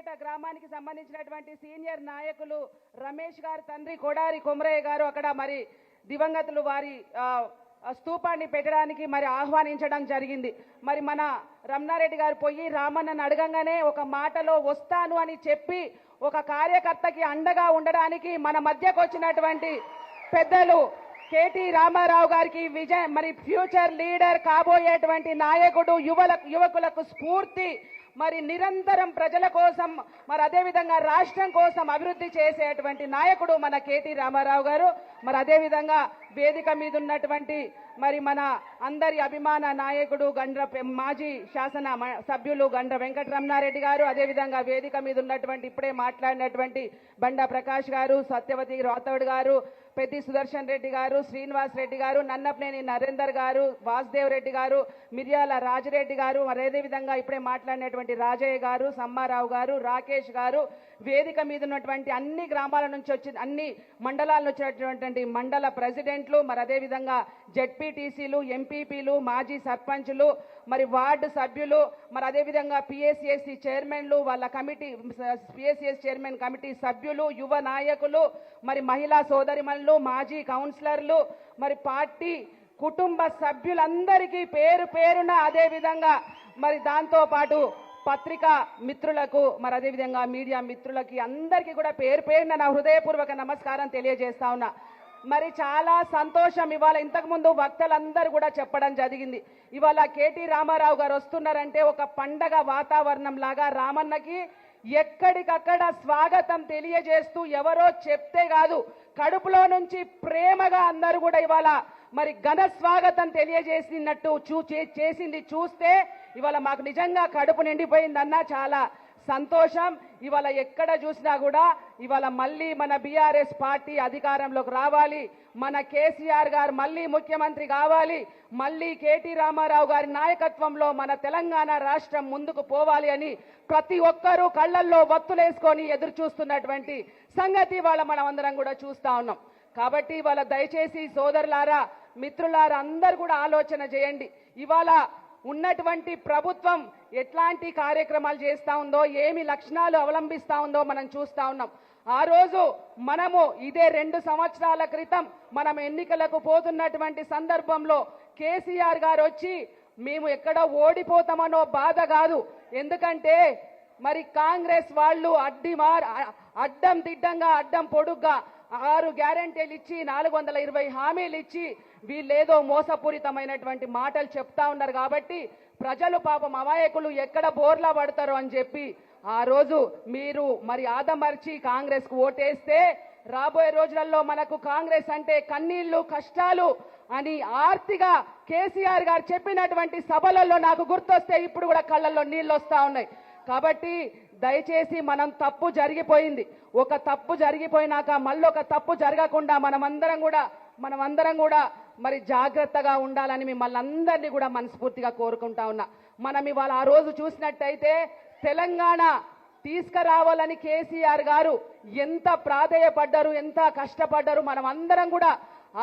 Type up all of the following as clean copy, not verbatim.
రమ్నారెడ్డిపేట గ్రామానికి సంబంధించినటువంటి సీనియర్ నాయకులు రమేష్ గారి తండ్రి కొడారి కొమరయ్య గారు అక్కడ మరి దివంగతులు వారి స్తూపాన్ని పెట్టడానికి మరి ఆహ్వానించడం జరిగింది. మరి మన రమ్నారెడ్డి గారు పోయి రామన్నను అడగంగానే ఒక మాటలో వస్తాను అని చెప్పి ఒక కార్యకర్తకి అండగా ఉండడానికి మన మధ్యకు వచ్చినటువంటి పెద్దలు కేటీ రామారావు గారికి మరి ఫ్యూచర్ లీడర్ కాబోయేటువంటి నాయకుడు, యువకులకు స్ఫూర్తి, మరి నిరంతరం ప్రజల కోసం మరి అదేవిధంగా రాష్ట్రం కోసం అభివృద్ధి చేసేటువంటి నాయకుడు మన కేటీ రామారావు గారు. మరి అదేవిధంగా వేదిక మీద ఉన్నటువంటి మరి మన అందరి అభిమాన నాయకుడు మాజీ శాసన సభ్యులు గండ్ర వెంకటరమణారెడ్డి గారు, అదేవిధంగా వేదిక మీద ఉన్నటువంటి ఇప్పుడే మాట్లాడినటువంటి బండా ప్రకాష్ గారు, సత్యవతి రాథోడ్ గారు, పెద్ది సుదర్శన్ రెడ్డి గారు, శ్రీనివాస్ రెడ్డి గారు, నన్నపనేని నరేందర్ గారు, వాసుదేవ్ రెడ్డి గారు, మిర్యాల రాజిరెడ్డి గారు, మరి అదేవిధంగా ఇప్పుడే మాట్లాడినటువంటి రాజయ్య గారు, సమ్మారావు గారు, రాకేష్ గారు, వేదిక మీద ఉన్నటువంటి అన్ని గ్రామాల నుంచి వచ్చిన అన్ని మండలాల నుంచి వచ్చినటువంటి మండల ప్రెసిడెంట్లు, మరి అదేవిధంగా జెడ్పీటీసీలు, ఎంపీపీలు, మాజీ సర్పంచులు, మరి వార్డు సభ్యులు, మరి అదేవిధంగా పిఎస్సిఎస్సి చైర్మన్లు, వాళ్ళ కమిటీ పిఎస్సిఎస్ చైర్మన్ కమిటీ సభ్యులు, యువ నాయకులు, మరి మహిళా సోదరిమణులు, మాజీ కౌన్సిలర్లు, మరి పార్టీ కుటుంబ సభ్యులందరికీ పేరు పేరున, అదేవిధంగా మరి దాంతో పాటు పత్రికా మిత్రులకు, మరి అదేవిధంగా మీడియా మిత్రులకి అందరికీ కూడా పేరు పేరున నా హృదయపూర్వక నమస్కారం తెలియజేస్తా ఉన్నా. మరి చాలా సంతోషం. ఇవాళ ఇంతకుముందు వక్తలందరూ కూడా చెప్పడం జరిగింది, ఇవాళ కేటీ రామారావు గారు వస్తున్నారంటే ఒక పండగ వాతావరణం లాగా రామన్నకి ఎక్కడికక్కడ స్వాగతం తెలియజేస్తూ, ఎవరో చెప్తే కాదు కడుపులో నుంచి ప్రేమగా అందరూ కూడా ఇవాళ మరి ఘన స్వాగతం తెలియజేసినట్టు చేసింది చూస్తే ఇవాళ మాకు నిజంగా కడుపు నిండిపోయిందన్న చాలా సంతోషం. ఇవాళ ఎక్కడ చూసినా కూడా ఇవాళ మళ్ళీ మన బీఆర్ఎస్ పార్టీ అధికారంలోకి రావాలి, మన కేసీఆర్ గారు మళ్ళీ ముఖ్యమంత్రి కావాలి, మళ్ళీ కేటీ రామారావు గారి నాయకత్వంలో మన తెలంగాణ రాష్ట్రం ముందుకు పోవాలి అని ప్రతి ఒక్కరూ కళ్ళల్లో వత్తులేసుకొని ఎదురు చూస్తున్నటువంటి సంగతి ఇవాళ మనం అందరం కూడా చూస్తా ఉన్నాం. కాబట్టి ఇవాళ దయచేసి సోదరులారా, మిత్రులారా అందరూ కూడా ఆలోచన చేయండి. ఇవాళ ఉన్నటువంటి ప్రభుత్వం ఎట్లాంటి కార్యక్రమాలు చేస్తా ఉందో, ఏమి లక్షణాలు అవలంబిస్తా ఉందో మనం చూస్తా ఉన్నాం. ఆ రోజు మనము ఇదే 2 సంవత్సరాల క్రితం మనం ఎన్నికలకు పోతున్నటువంటి సందర్భంలో కేసీఆర్ గారు వచ్చి మేము ఎక్కడో ఓడిపోతామనో బాధ కాదు, ఎందుకంటే మరి కాంగ్రెస్ వాళ్ళు అడ్డం దిడ్డంగా అడ్డం పొడుగ్గా 6 గ్యారెంటీలు ఇచ్చి 420 హామీలు ఇచ్చి వీళ్ళేదో మోసపూరితమైనటువంటి మాటలు చెప్తా ఉన్నారు. కాబట్టి ప్రజలు పాపం అమాయకులు ఎక్కడ బోర్లా పడతారో అని చెప్పి ఆ రోజు మీరు మరి ఆదమర్చి కాంగ్రెస్ కు ఓటేస్తే రాబోయే రోజులలో మనకు కాంగ్రెస్ అంటే కన్నీళ్లు కష్టాలు అని ఆర్తిగా కేసీఆర్ గారు చెప్పినటువంటి సభలలో నాకు గుర్తొస్తే ఇప్పుడు కూడా కళ్ళల్లో నీళ్ళు వస్తా ఉన్నాయి. కాబట్టి దయచేసి తప్పు జరిగిపోయింది, ఒక తప్పు జరిగిపోయినాక మళ్ళొక తప్పు జరగకుండా మనమందరం కూడా మరి జాగ్రత్తగా ఉండాలని మిమ్మల్ని అందరినీ కూడా మనస్ఫూర్తిగా కోరుకుంటా ఉన్నా. మనం ఇవాళ ఆ రోజు చూసినట్టయితే తెలంగాణ తీసుకురావాలని కేసీఆర్ గారు ఎంత ప్రాధేయపడ్డారు, ఎంత కష్టపడ్డారు. మనం అందరం కూడా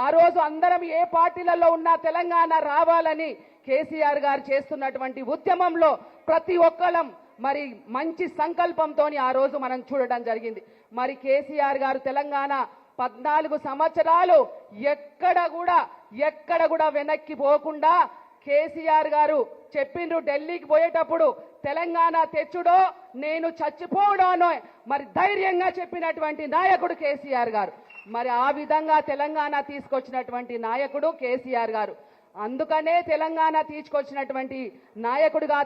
ఆ రోజు అందరం ఏ పార్టీలలో ఉన్నా తెలంగాణ రావాలని కేసీఆర్ గారు చేస్తున్నటువంటి ఉద్యమంలో ప్రతి ఒక్కరం మరి మంచి సంకల్పంతో ఆ రోజు మనం చూడడం జరిగింది. మరి కేసీఆర్ గారు తెలంగాణ 14 సంవత్సరాలు ఎక్కడ కూడా వెనక్కి పోకుండా కేసీఆర్ గారు చెప్పిండ్రు, ఢిల్లీకి పోయేటప్పుడు తెలంగాణ తెచ్చుడో నేను చచ్చిపోవడానో మరి ధైర్యంగా చెప్పినటువంటి నాయకుడు కేసీఆర్ గారు. మరి ఆ విధంగా తెలంగాణ తీసుకొచ్చినటువంటి నాయకుడు కేసీఆర్ గారు. అందుకనే తెలంగాణ తీసుకొచ్చినటువంటి నాయకుడిగా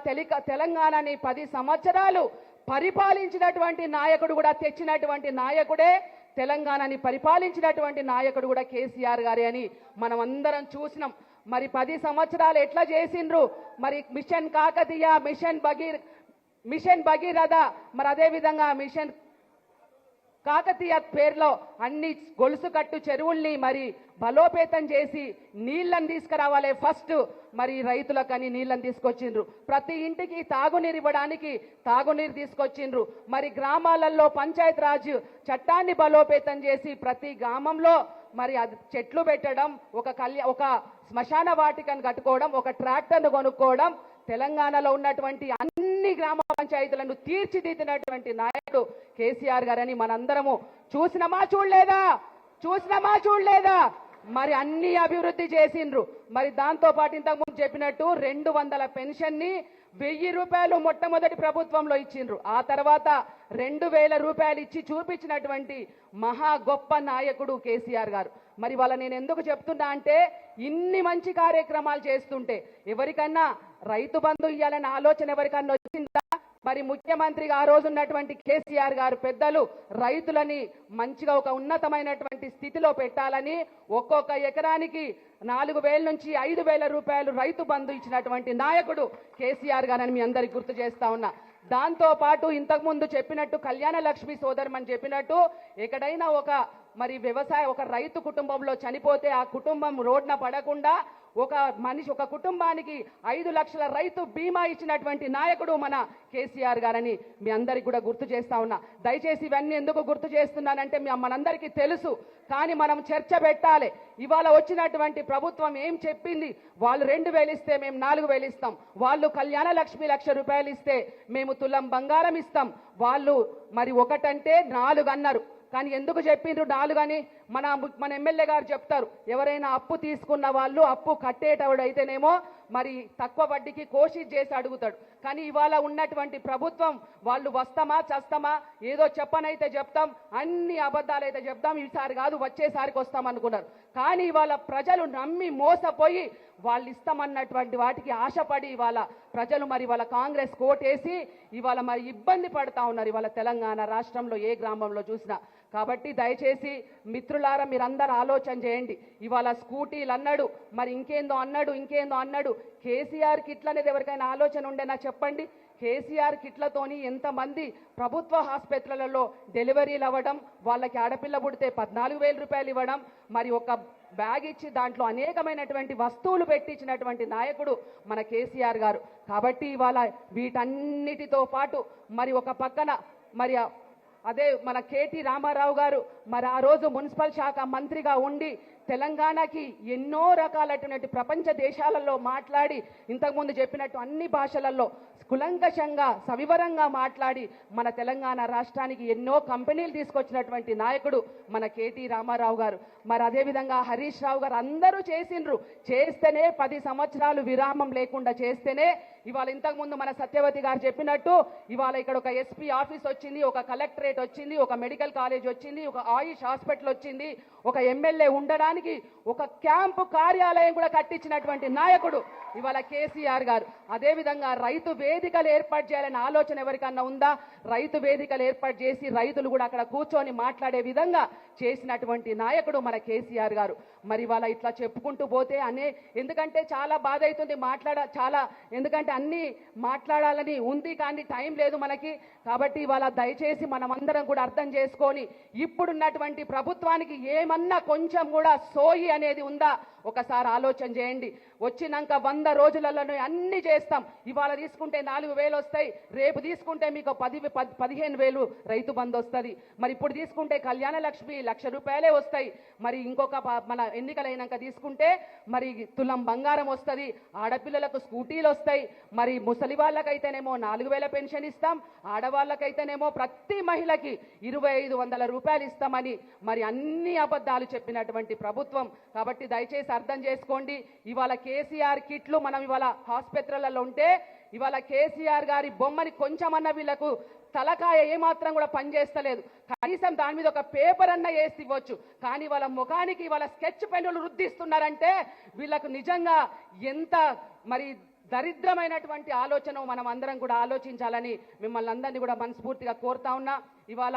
తెలంగాణని 10 సంవత్సరాలు పరిపాలించినటువంటి నాయకుడు కూడా, తెచ్చినటువంటి నాయకుడే, తెలంగాణని పరిపాలించినటువంటి నాయకుడు కూడా కేసీఆర్ గారే అని మనం అందరం చూసినాం. మరి 10 సంవత్సరాలు ఎట్లా చేసిండ్రు, మరి మిషన్ కాకతీయ, మిషన్ భగీరథ, మరి అదేవిధంగా మిషన్ కాకతీయ పేరులో అన్ని గొలుసు కట్టు చెరువుల్ని మరి బలోపేతం చేసి నీళ్లను తీసుకురావాలి. ఫస్ట్ మరి రైతులకని నీళ్లను తీసుకొచ్చిండ్రు, ప్రతి ఇంటికి తాగునీరు ఇవ్వడానికి తాగునీరు తీసుకొచ్చిండ్రు. మరి గ్రామాలలో పంచాయత్ రాజ్ చట్టాన్ని బలోపేతం చేసి ప్రతి గ్రామంలో మరి అది చెట్లు పెట్టడం, ఒక శ్మశాన వాటికను కట్టుకోవడం, ఒక ట్రాక్టర్ను కొనుక్కోవడం, తెలంగాణలో ఉన్నటువంటి అన్ని గ్రామ పంచాయతీలను తీర్చిదిద్దినటువంటి నాయకుడు కేసీఆర్ గారని మనందరము చూసినామా చూడలేదా మరి అన్ని అభివృద్ధి చేసిండ్రు. మరి దాంతో పాటు ఇంతకుముందు చెప్పినట్టు 200 పెన్షన్ ని 1000 రూపాయలు మొట్టమొదటి ప్రభుత్వంలో ఇచ్చిండ్రు. ఆ తర్వాత 2000 రూపాయలు ఇచ్చి చూపించినటువంటి మహా గొప్ప నాయకుడు కేసీఆర్ గారు. మరి వాళ్ళ నేను ఎందుకు చెప్తున్నా అంటే ఇన్ని మంచి కార్యక్రమాలు చేస్తుంటే ఎవరికన్నా రైతు బంధు ఇవ్వాలనే ఆలోచన ఎవరికన్నా వచ్చిందా? మరి ముఖ్యమంత్రిగా ఆ రోజు ఉన్నటువంటి కేసీఆర్ గారు పెద్దలు రైతులని మంచిగా ఒక ఉన్నతమైనటువంటి స్థితిలో పెట్టాలని ఒక్కొక్క ఎకరానికి 4000 నుంచి 5000 రూపాయలు రైతు బంధు ఇచ్చినటువంటి నాయకుడు కేసీఆర్ గారని మీ అందరికి గుర్తు చేస్తా ఉన్నా. దాంతో పాటు ఇంతకుముందు చెప్పినట్టు కళ్యాణ లక్ష్మి సోదరమని చెప్పినట్టు ఎక్కడైనా ఒక రైతు కుటుంబంలో చనిపోతే ఆ కుటుంబం రోడ్న పడకుండా ఒక కుటుంబానికి 5 లక్షల రైతు బీమా ఇచ్చినటువంటి నాయకుడు మన కేసీఆర్ గారని మీ అందరికి కూడా గుర్తు చేస్తా ఉన్నా. దయచేసి ఇవన్నీ ఎందుకు గుర్తు చేస్తున్నానంటే మనందరికీ తెలుసు, కానీ మనం చర్చ పెట్టాలి. ఇవాళ వచ్చినటువంటి ప్రభుత్వం ఏం చెప్పింది? వాళ్ళు 2000 ఇస్తే మేము 4000 ఇస్తాం, వాళ్ళు కళ్యాణ లక్ష్మి 1,00,000 రూపాయలు ఇస్తే మేము తులం బంగారం ఇస్తాం, వాళ్ళు మరి 1 అంటే 4 అన్నారు. కానీ ఎందుకు చెప్పిండ్రు 4 అని? మన ఎమ్మెల్యే గారు చెప్తారు, ఎవరైనా అప్పు తీసుకున్న వాళ్ళు అప్పు కట్టేటోడైతేనేమో మరి తక్కువ వడ్డీకి కోషిష్ చేసి అడుగుతాడు. కానీ ఇవాళ ఉన్నటువంటి ప్రభుత్వం వాళ్ళు వస్తామా చస్తామా, ఏదో చెప్పనైతే చెప్తాం, అన్ని అబద్ధాలైతే చెప్తాం, ఈసారి కాదు వచ్చేసారికి వస్తాం అనుకున్నారు. కానీ ఇవాళ ప్రజలు నమ్మి మోసపోయి వాళ్ళు ఇస్తామన్నటువంటి వాటికి ఆశపడి ఇవాళ ప్రజలు మరి వాళ్ళ కాంగ్రెస్ కోటేసి ఇవాళ మరి ఇబ్బంది పడతా ఉన్నారు ఇవాళ తెలంగాణ రాష్ట్రంలో ఏ గ్రామంలో చూసినా. కాబట్టి దయచేసి మిత్రులారా మీరందరూ ఆలోచన చేయండి. ఇవాళ స్కూటీలు అన్నాడు, మరి ఇంకేందో అన్నాడు. కేసీఆర్ కిట్లు అనేది ఎవరికైనా ఆలోచన ఉండేనా చెప్పండి? కేసీఆర్ కిట్లతోని ఎంతమంది ప్రభుత్వ ఆసుపత్రులలో డెలివరీలు అవ్వడం, వాళ్ళకి ఆడపిల్ల పుడితే 14,000 రూపాయలు ఇవ్వడం, మరి ఒక బ్యాగ్ ఇచ్చి దాంట్లో అనేకమైనటువంటి వస్తువులు పెట్టించినటువంటి నాయకుడు మన కేసీఆర్ గారు. కాబట్టి ఇవాళ వీటన్నిటితో పాటు మరి ఒక పక్కన మరి అదే మన కేటీ రామారావు గారు మరి ఆ రోజు మున్సిపల్ శాఖ మంత్రిగా ఉండి తెలంగాణకి ఎన్నో రకాలైనటువంటి ప్రపంచ దేశాలలో మాట్లాడి ఇంతకుముందు చెప్పినట్టు అన్ని భాషలలో కులంకషంగా సవివరంగా మాట్లాడి మన తెలంగాణ రాష్ట్రానికి ఎన్నో కంపెనీలు తీసుకొచ్చినటువంటి నాయకుడు మన కేటీ రామారావు గారు. మరి అదేవిధంగా హరీష్ రావు గారు అందరూ చేస్తేనే 10 సంవత్సరాలు విరామం లేకుండా చేస్తేనే ఇవాళ ఇంతకుముందు మన సత్యవతి గారు చెప్పినట్టు ఇవాళ ఇక్కడ ఒక ఎస్పీ ఆఫీస్ వచ్చింది, ఒక కలెక్టరేట్ వచ్చింది, ఒక మెడికల్ కాలేజ్ వచ్చింది, ఒక ఆయుష్ హాస్పిటల్ వచ్చింది, ఒక ఎమ్మెల్యే ఉండడానికి ఒక క్యాంపు కార్యాలయం కూడా కట్టించినటువంటి నాయకుడు ఇవాళ కేసీఆర్ గారు. అదేవిధంగా రైతు వేదికలు ఏర్పాటు చేయాలనే ఆలోచన ఎవరికన్నా ఉందా? రైతు వేదికలు ఏర్పాటు చేసి రైతులు కూడా అక్కడ కూర్చొని మాట్లాడే విధంగా చేసినటువంటి నాయకుడు మన కేసీఆర్ గారు. మరి వాళ్ళ ఇట్లా చెప్పుకుంటూ పోతే ఎందుకంటే చాలా బాధ అవుతుంది ఎందుకంటే అన్ని మాట్లాడాలని ఉంది కానీ టైం లేదు మనకి. కాబట్టి ఇవాళ దయచేసి మనమందరం కూడా అర్థం చేసుకొని ఇప్పుడున్నటువంటి ప్రభుత్వానికి ఏమన్నా కొంచెం కూడా సోయి అనేది ఉందా ఒకసారి ఆలోచన చేయండి. వచ్చినాక 100 రోజులలోనే అన్ని చేస్తాం. ఇవాళ తీసుకుంటే 4,000 వస్తాయి, రేపు తీసుకుంటే మీకు 15,000 రైతు బంధు వస్తుంది, మరి ఇప్పుడు తీసుకుంటే కళ్యాణ లక్ష్మి 1,00,000 రూపాయలే వస్తాయి, మరి ఇంకొక మన ఎన్నికలైనాక తీసుకుంటే మరి తులం బంగారం వస్తుంది, ఆడపిల్లలకు స్కూటీలు వస్తాయి, మరి ముసలి వాళ్ళకైతేనేమో 4,000 పెన్షన్ ఇస్తాం, ఆడవాళ్ళకైతేనేమో ప్రతి మహిళకి 2,500 రూపాయలు ఇస్తామని మరి అన్ని అబద్ధాలు చెప్పినటువంటి ప్రభుత్వం. కాబట్టి దయచేసి అర్థం చేసుకోండి. ఇవాళ కేసీఆర్ కిట్లు మనం ఇవాళ ఆసుపత్రులలో ఉంటే ఇవాళ కేసీఆర్ గారి బొమ్మని కొంచెమన్నా వీళ్ళకు తలకాయ ఏమాత్రం కూడా పనిచేస్తలేదు. కనీసం దాని మీద ఒక పేపర్ అన్న వేసి ఇవ్వచ్చు, కానీ వాళ్ళ ముఖానికి వాళ్ళ స్కెచ్ పెన్నులు రుద్దిస్తున్నారంటే వీళ్ళకు నిజంగా ఎంత మరి దరిద్రమైనటువంటి ఆలోచన మనం అందరం కూడా ఆలోచించాలని మిమ్మల్ని అందరినీ కూడా మనస్ఫూర్తిగా కోరుతా ఉన్నా. ఇవాళ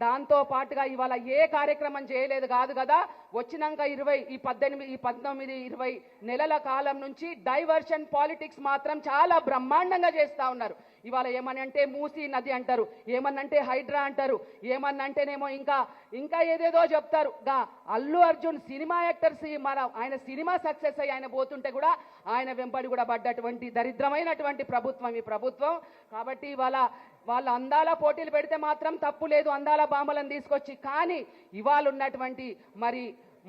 దాంతో పాటుగా ఇవాళ ఏ కార్యక్రమం చేయలేదు కాదు కదా, వచ్చినాక 18, 20 నెలల కాలం నుంచి డైవర్షన్ పాలిటిక్స్ మాత్రం చాలా బ్రహ్మాండంగా చేస్తూ ఉన్నారు. ఇవాళ ఏమనంటే మూసీ నది అంటారు, ఏమన్నంటే హైడ్రా అంటారు, ఏమన్నంటేనేమో ఇంకా ఏదేదో చెప్తారు. అల్లు అర్జున్ సినిమా యాక్టర్స్ ఆయన సినిమా సక్సెస్ అయ్యి ఆయన పోతుంటే కూడా ఆయన వెంబడి కూడా పడ్డటువంటి దరిద్రమైనటువంటి ప్రభుత్వం ఈ ప్రభుత్వం. కాబట్టి ఇవాళ వాళ్ళ అందాల పోటీలు పెడితే మాత్రం తప్పు లేదు, అందాల బామలను తీసుకొచ్చి, కానీ ఇవాళ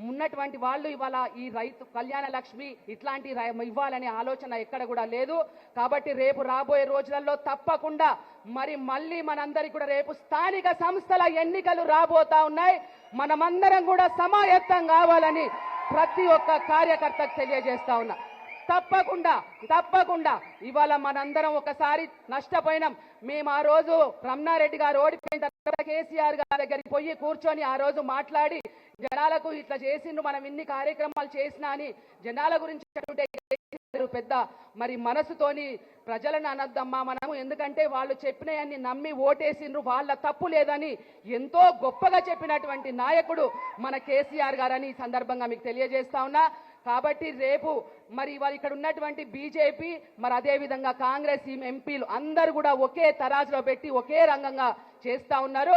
ఉన్నటువంటి వాళ్ళు ఇవాళ ఈ రైతు కళ్యాణ లక్ష్మి ఇట్లాంటి ఇవ్వాలనే ఆలోచన ఎక్కడ కూడా లేదు. కాబట్టి రేపు రాబోయే రోజులలో తప్పకుండా మరి మళ్ళీ మనందరికి కూడా రేపు స్థానిక సంస్థల ఎన్నికలు రాబోతా ఉన్నాయి. మనమందరం కూడా సమాయత్తం కావాలని ప్రతి ఒక్క కార్యకర్తకు తెలియజేస్తా ఉన్నా. తప్పకుండా ఇవాళ మనందరం ఒకసారి నష్టపోయినాం. మేము ఆ రోజు రమణారెడ్డి గారు ఓడిపోయిన తర్వాత కేసీఆర్ గారి దగ్గరికి పోయి కూర్చొని ఆ రోజు మాట్లాడి జనాలకు ఇట్లా చేసిండ్రు, మనం ఇన్ని కార్యక్రమాలు చేసినా అని జనాల గురించి పెద్ద మరి మనసుతోని ప్రజలను అనద్దమ్మా మనము, ఎందుకంటే వాళ్ళు చెప్పినవన్నీ నమ్మి ఓటేసిండ్రు, వాళ్ళ తప్పు లేదని ఎంతో గొప్పగా చెప్పినటువంటి నాయకుడు మన కేసీఆర్ గారని ఈ సందర్భంగా మీకు తెలియజేస్తా ఉన్నా. కాబట్టి రేపు మరి ఇవాళ ఇక్కడ ఉన్నటువంటి బీజేపీ మరి అదేవిధంగా కాంగ్రెస్ ఎంపీలు అందరూ కూడా ఒకే తరాజులో పెట్టి ఒకే రంగంగా చేస్తా ఉన్నారు.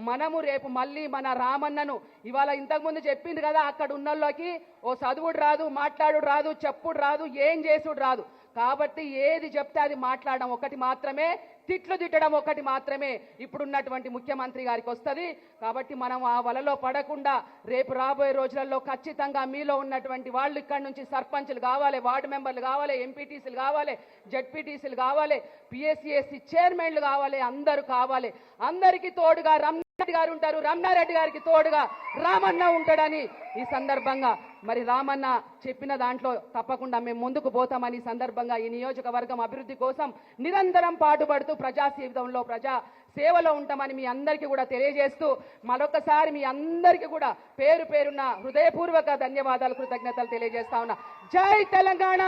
మనము రేపు మళ్ళీ మన రామన్నను ఇవాళ ఇంతకుముందు చెప్పింది కదా, అక్కడ ఉన్నోళ్ళకి ఓ చదువుడు రాదు, మాట్లాడు రాదు, చెప్పుడు రాదు, ఏం చేసుడు రాదు. కాబట్టి ఏది చెప్తే అది మాట్లాడడం ఒకటి మాత్రమే, తిట్లు తిట్టడం ఒకటి మాత్రమే ఇప్పుడున్నటువంటి ముఖ్యమంత్రి గారికి వస్తుంది. కాబట్టి మనం ఆ వలలో పడకుండా రేపు రాబోయే రోజులలో ఖచ్చితంగా మీలో ఉన్నటువంటి వాళ్ళు ఇక్కడ నుంచి సర్పంచ్లు కావాలి, వార్డు మెంబర్లు కావాలి, ఎంపీటీసీలు కావాలి, జడ్పీటీసీలు కావాలి, పిఎస్సిఎస్సి చైర్మన్లు కావాలి, అందరూ కావాలి. అందరికీ తోడుగా రమణారెడ్డి గారు ఉంటారు, రమణారెడ్డి గారికి తోడుగా రామన్న ఉంటాడని ఈ సందర్భంగా మరి రామన్న చెప్పిన దాంట్లో తప్పకుండా మేము ముందుకు పోతామని సందర్భంగా ఈ నియోజకవర్గం అభివృద్ధి కోసం నిరంతరం పాటుపడుతూ ప్రజా జీవితంలో ప్రజా సేవలో ఉంటామని మీ అందరికీ కూడా తెలియజేస్తూ మరొకసారి మీ అందరికీ కూడా పేరు పేరున్న హృదయపూర్వక ధన్యవాదాలు, కృతజ్ఞతలు తెలియజేస్తా ఉన్నా. జై తెలంగాణ,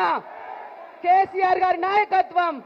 కేసీఆర్ గారి నాయకత్వం.